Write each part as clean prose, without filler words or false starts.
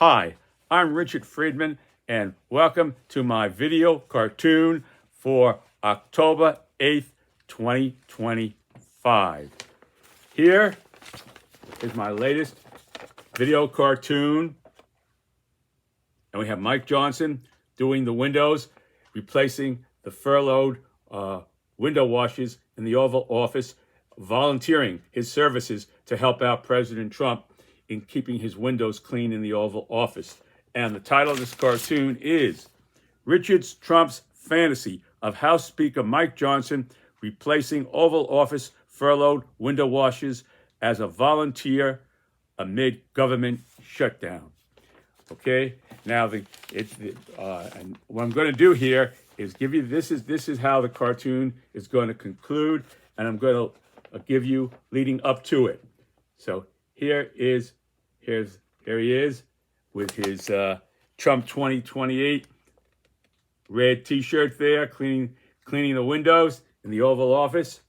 Hi, I'm Richard Friedman, and welcome to my video cartoon for October 8th, 2025. Here is my latest video cartoon, and we have Mike Johnson doing the windows, replacing the furloughed window washers in the Oval Office, volunteering his services to help out President Trump in keeping his windows clean in the Oval Office. And the title of this cartoon is Richard Trump's Fantasy of House Speaker Mike Johnson Replacing Oval Office Furloughed Window Washers as a Volunteer Amid Government Shutdown. Okay, now and what I'm going to do here is give you this is how the cartoon is going to conclude, and I'm going to give you leading up to it. So here he is with his Trump 2028 red T-shirt there, cleaning the windows in the Oval Office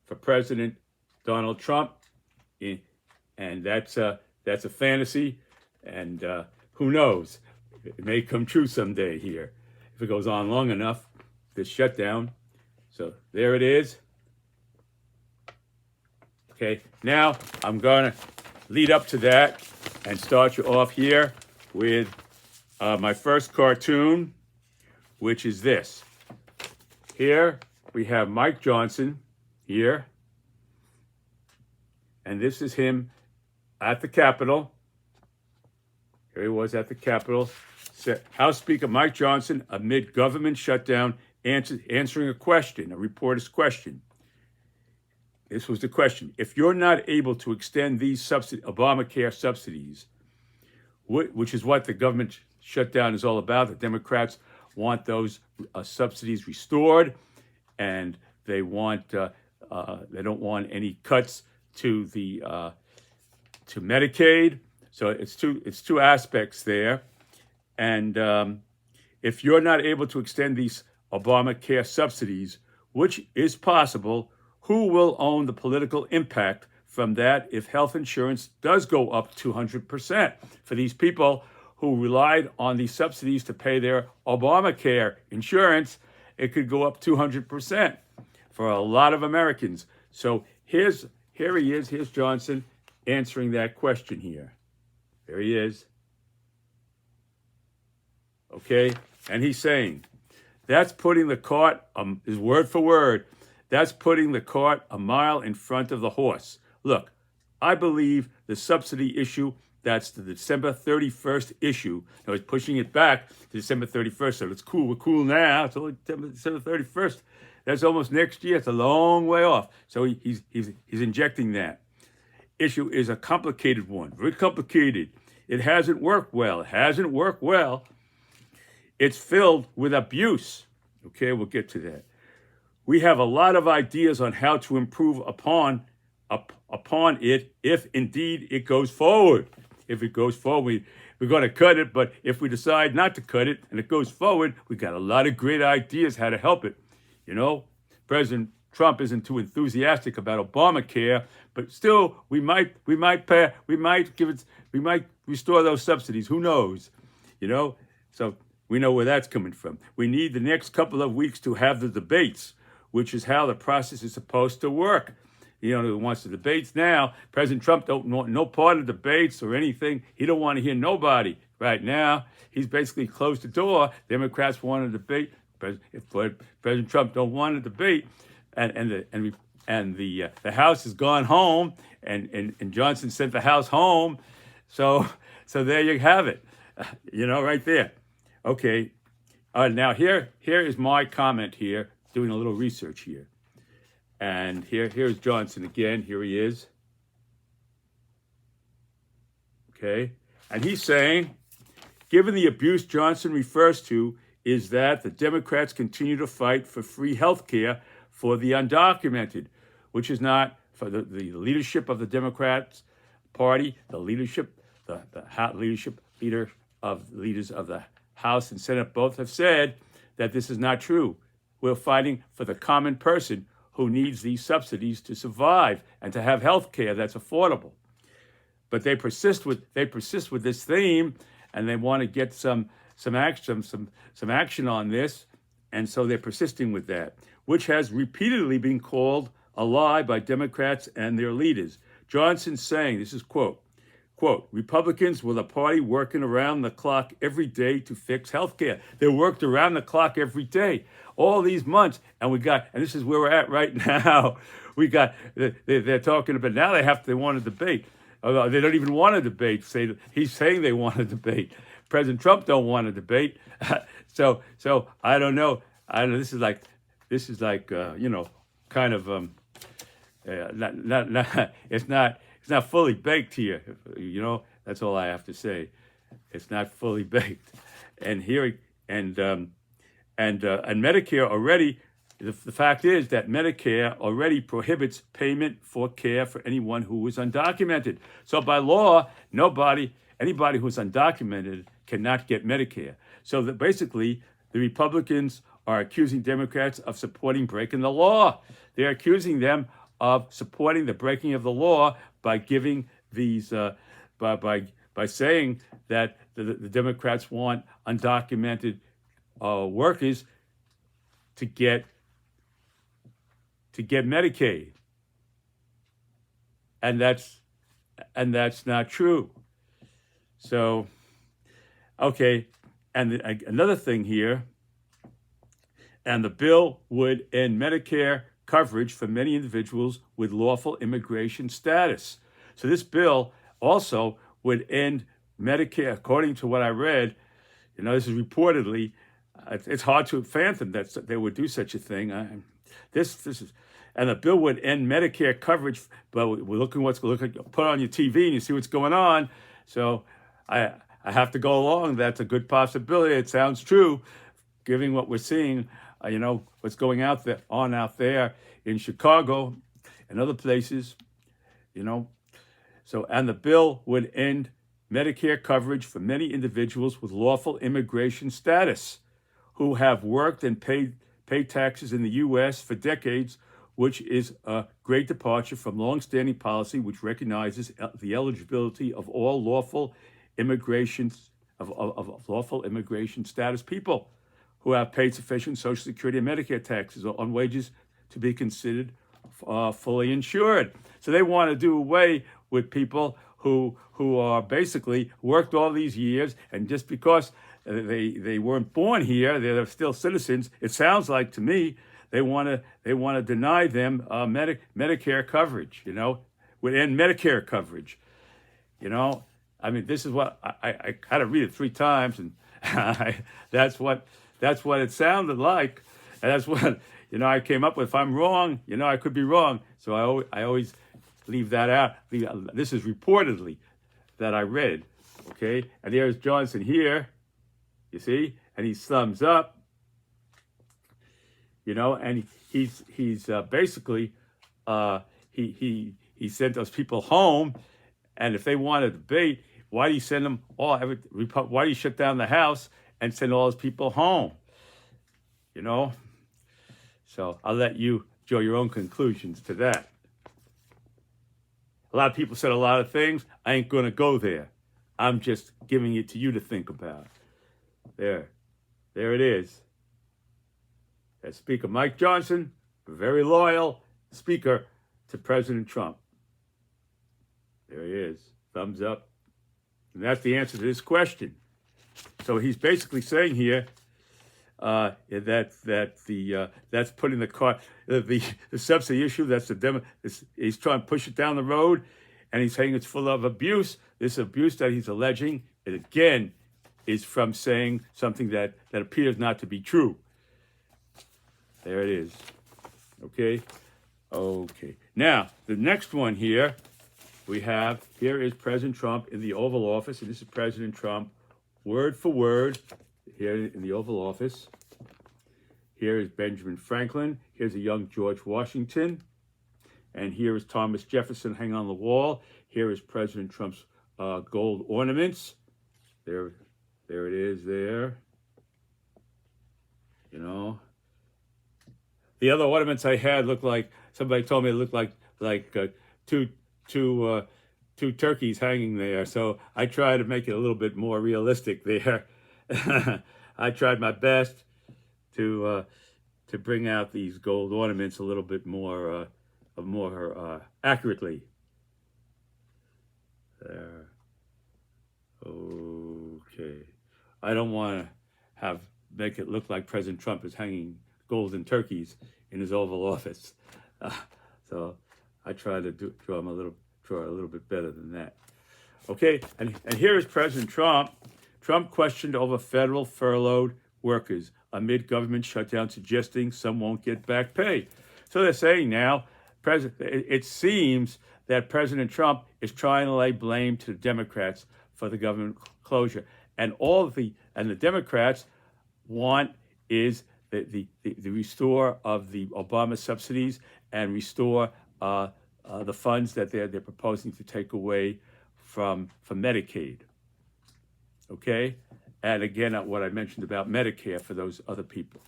for President Donald Trump, and that's a fantasy, and who knows, it may come true someday here if it goes on long enough, this shutdown. So there it is. Okay, now I'm going to lead up to that and start you off here with my first cartoon, which is this. Here we have Mike Johnson here, and this is him at the Capitol. Here he was at the Capitol. House Speaker Mike Johnson, amid government shutdown, answering a question, a reporter's question. This was the question. If you're not able to extend these Obamacare subsidies, which is what the government shutdown is all about, the Democrats want those subsidies restored, and they don't want any cuts to to Medicaid. So it's two aspects there, and if you're not able to extend these Obamacare subsidies, which is possible, who will own the political impact from that if health insurance does go up 200%? For these people who relied on these subsidies to pay their Obamacare insurance, it could go up 200% for a lot of Americans. So here he is, here's Johnson answering that question here. There he is. Okay, and he's saying, that's putting the cart, his word for word, that's putting the cart a mile in front of the horse. Look, I believe the subsidy issue, that's the December 31st issue. Now he's pushing it back to December 31st, so it's cool. We're cool now. It's only December 31st. That's almost next year. It's a long way off. So he's injecting that. Issue is a complicated one, very complicated. It hasn't worked well. It's filled with abuse. Okay, we'll get to that. We have a lot of ideas on how to improve upon it if indeed it goes forward. If it goes forward, we're going to cut it, but if we decide not to cut it and it goes forward, we got a lot of great ideas how to help it. You know, President Trump isn't too enthusiastic about Obamacare, but still we might restore those subsidies. Who knows? You know, so we know where that's coming from. We need the next couple of weeks to have the debates, which is how the process is supposed to work. You know, who wants the debates now? President Trump don't want no part of debates or anything. He don't want to hear nobody right now. He's basically closed the door. Democrats want to debate. If President Trump don't want to debate, and the House has gone home, and Johnson sent the House home, so there you have it. You know, right there. Okay. Now here is my comment here, doing a little research here. And here's Johnson again. Here he is. Okay. And he's saying, given the abuse Johnson refers to is that the Democrats continue to fight for free health care for the undocumented, which is not for the leadership of the Democrats Party, the leaders of the House and Senate both have said that this is not true. We're fighting for the common person who needs these subsidies to survive and to have health care that's affordable. but they persist with this theme, and they want to get some action on this, and so they're persisting with that, which has repeatedly been called a lie by Democrats and their leaders. Johnson saying, this is quote, Republicans were the party working around the clock every day to fix health care. They worked around the clock every day, all these months, and this is where we're at right now. They're talking about, now they want to debate. They don't even want to debate. He's saying they want to debate. President Trump don't want to debate. So I don't know. This is like kind of it's not fully baked here. That's all I have to say. It's not fully baked. And here and Medicare already. The fact is that Medicare already prohibits payment for care for anyone who is undocumented. So by law, anybody who's undocumented cannot get Medicare. So that basically the Republicans are accusing Democrats of breaking the law. They're accusing them of supporting the breaking of the law by giving these, by saying that the Democrats want undocumented workers to get Medicaid, and that's not true. So, okay, and another thing here, and the bill would end Medicare coverage for many individuals with lawful immigration status. So this bill also would end Medicare, according to what I read. This is reportedly. It's hard to fathom that they would do such a thing. This is, and the bill would end Medicare coverage. But we're looking put on your TV and you see what's going on. So I have to go along. That's a good possibility. It sounds true, given what we're seeing. What's going out there in Chicago and other places. So, and the bill would end Medicare coverage for many individuals with lawful immigration status who have worked and paid taxes in the U.S. for decades, which is a great departure from longstanding policy which recognizes the eligibility of all lawful immigration status people who have paid sufficient Social Security and Medicare taxes on wages to be considered fully insured. So they want to do away with people who are basically worked all these years, and just because they weren't born here, they're still citizens. It sounds like to me they want to deny them Medicare coverage. Would end Medicare coverage. This is what I had to read it 3 times, and that's what it sounded like, and that's what I came up with. If I'm wrong, I could be wrong. So I always leave that out. This is reportedly that I read. Okay, and there's Johnson here. You see, and he thumbs up. And he's basically he sent those people home, and if they want to debate, why do you send them all? Why do you shut down the House and send all those people home? So I'll let you draw your own conclusions to that. A lot of people said a lot of things. I ain't going to go there. I'm just giving it to you to think about. There it is. That's Speaker Mike Johnson, a very loyal speaker to President Trump. There he is. Thumbs up. And that's the answer to this question. So he's basically saying here that that's putting the subsidy issue. He's trying to push it down the road, and he's saying it's full of abuse. This abuse that he's alleging, it again, is from saying something that appears not to be true. There it is. Okay. Now the next one here here is President Trump in the Oval Office, and this is President Trump, word for word, here in the Oval Office. Here is Benjamin Franklin. Here's a young George Washington. And here is Thomas Jefferson hanging on the wall. Here is President Trump's gold ornaments. There it is there. The other ornaments I had looked like, somebody told me it looked like two two turkeys hanging there. So I try to make it a little bit more realistic there. I tried my best to bring out these gold ornaments a little bit more accurately. There. Okay. I don't want to make it look like President Trump is hanging golden turkeys in his Oval Office. So I try to draw a little bit better than that. Okay, and here is President Trump. Trump questioned over federal furloughed workers amid government shutdown, suggesting some won't get back pay. So they're saying now, it seems that President Trump is trying to lay blame to the Democrats for the government closure, and the Democrats want is the restore of the Obama subsidies and restore the funds that they're proposing to take away from Medicaid. Okay, and again, what I mentioned about Medicare for those other people.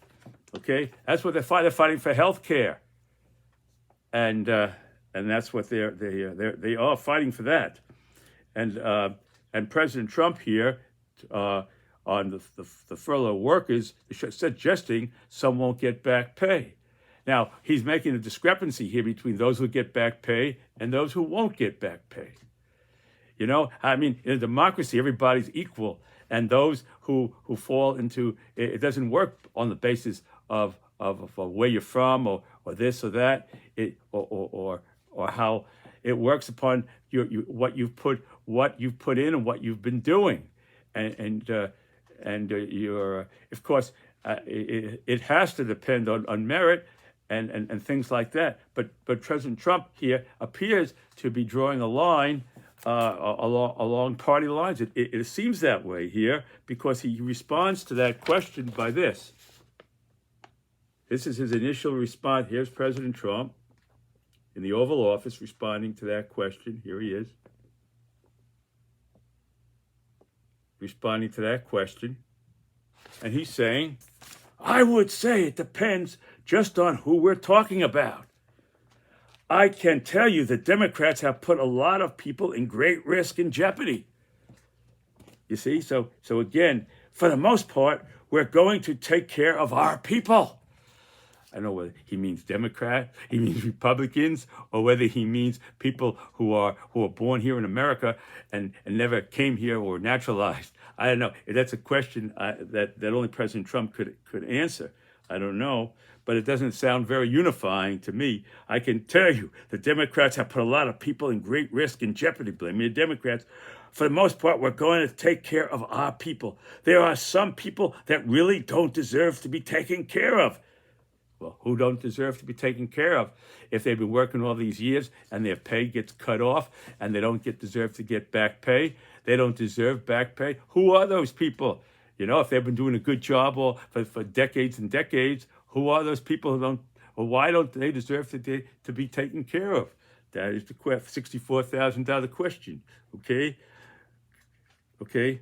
Okay, that's what they're fighting. They're fighting for health care, and that's what they are fighting for that. And President Trump here on the furlough workers suggesting some won't get back pay. Now he's making a discrepancy here between those who get back pay and those who won't get back pay. You know, I mean, in a democracy, everybody's equal, and those who fall into it doesn't work on the basis of where you're from or this or that, or how it works upon what you've put in and what you've been doing, and your of course it has to depend on merit and things like that. But President Trump here appears to be drawing a line along party lines. It seems that way here because he responds to that question by this. This is his initial response. Here's President Trump in the Oval Office responding to that question. Here he is. Responding to that question. And he's saying, I would say it depends just on who we're talking about. I can tell you the Democrats have put a lot of people in great risk and jeopardy. You see, so again, for the most part, we're going to take care of our people. I don't know whether he means Democrat, he means Republicans, or whether he means people who are born here in America and never came here or naturalized. I don't know. That's a question that only President Trump could answer. I don't know, but it doesn't sound very unifying to me. I can tell you the Democrats have put a lot of people in great risk and jeopardy. Blaming the Democrats. For the most part, we're going to take care of our people. There are some people that really don't deserve to be taken care of. Well, who don't deserve to be taken care of? If they've been working all these years and their pay gets cut off and they don't deserve to get back pay, they don't deserve back pay. Who are those people? You know, if they've been doing a good job for decades and decades, who are those people who don't, or why don't they deserve to be taken care of? That is the $64,000 question, okay? Okay?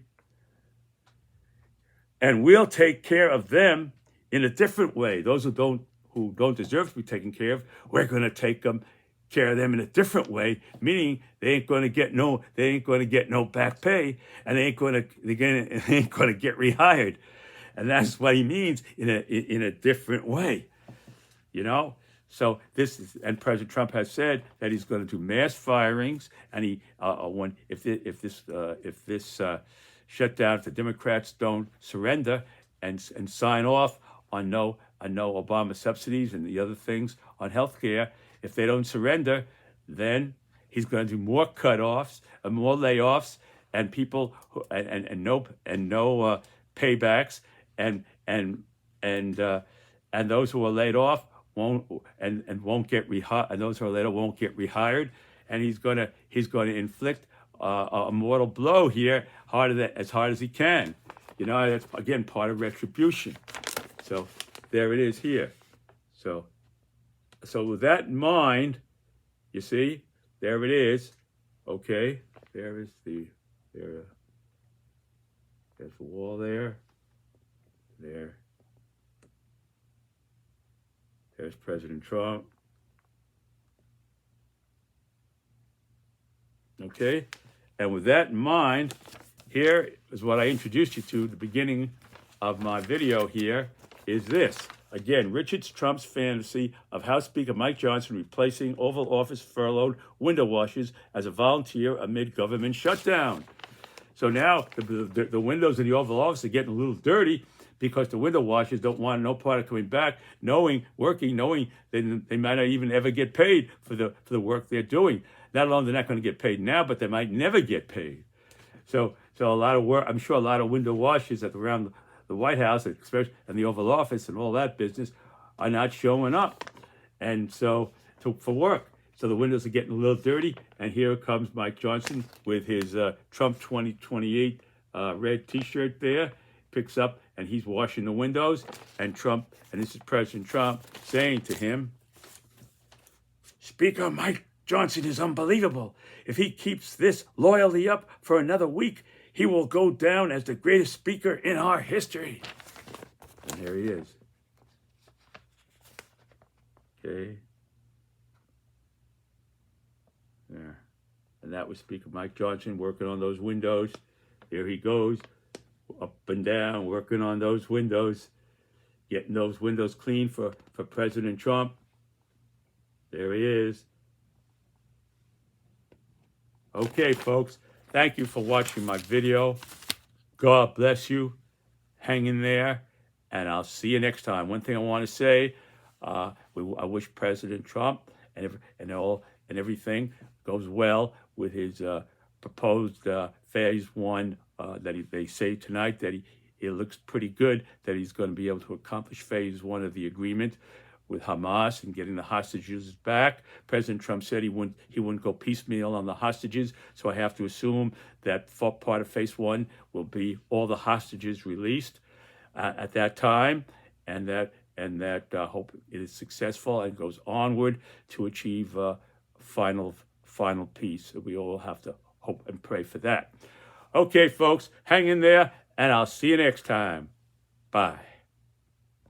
And we'll take care of them in a different way. Those who don't deserve to be taken care of, we're going to take care of them in a different way, meaning they ain't going to get no back pay, and they ain't going to get rehired, and that's what he means in a different way, you know. So and President Trump has said that he's going to do mass firings, and if this shutdown, if the Democrats don't surrender and sign off on no Obama subsidies and the other things on health care, if they don't surrender, then he's going to do more cutoffs and more layoffs and people no paybacks and those who are laid off won't get rehired, and those who are laid off won't get rehired, and he's going to inflict a mortal blow here as hard as he can. You know, that's again part of retribution. So there it is here. So with that in mind, you see, there it is. Okay, there's the wall there. There's President Trump. Okay? And with that in mind, here is what I introduced you to at the beginning of my video here is this. Again, Richard Trump's fantasy of House Speaker Mike Johnson replacing Oval Office furloughed window washers as a volunteer amid government shutdown. So now the windows in the Oval Office are getting a little dirty because the window washers don't want no part of coming back, knowing they might not even ever get paid for the work they're doing. Not alone they're not going to get paid now, but they might never get paid. So a lot of work. I'm sure a lot of window washers around the White House, especially and the Oval Office and all that business, are not showing up, and for work. So the windows are getting a little dirty, and here comes Mike Johnson with his Trump 2028 red T-shirt there. Picks up, and he's washing the windows, and this is President Trump saying to him, Speaker Mike Johnson is unbelievable. If he keeps this loyalty up for another week, he will go down as the greatest speaker in our history. And there he is. Okay. There. And that was Speaker Mike Johnson working on those windows. Here he goes, up and down, working on those windows, getting those windows clean for President Trump. There he is. Okay, folks, thank you for watching my video. God bless you. Hang in there, and I'll see you next time. One thing I want to say, I wish President Trump and everything goes well with his proposed phase one they say tonight that it looks pretty good that he's going to be able to accomplish phase one of the agreement with Hamas and getting the hostages back. President Trump said he wouldn't go piecemeal on the hostages, so I have to assume that part of phase one will be all the hostages released at that time, and that hope it is successful and goes onward to achieve final peace. We all have to hope and pray for that. Okay, folks, hang in there, and I'll see you next time. Bye.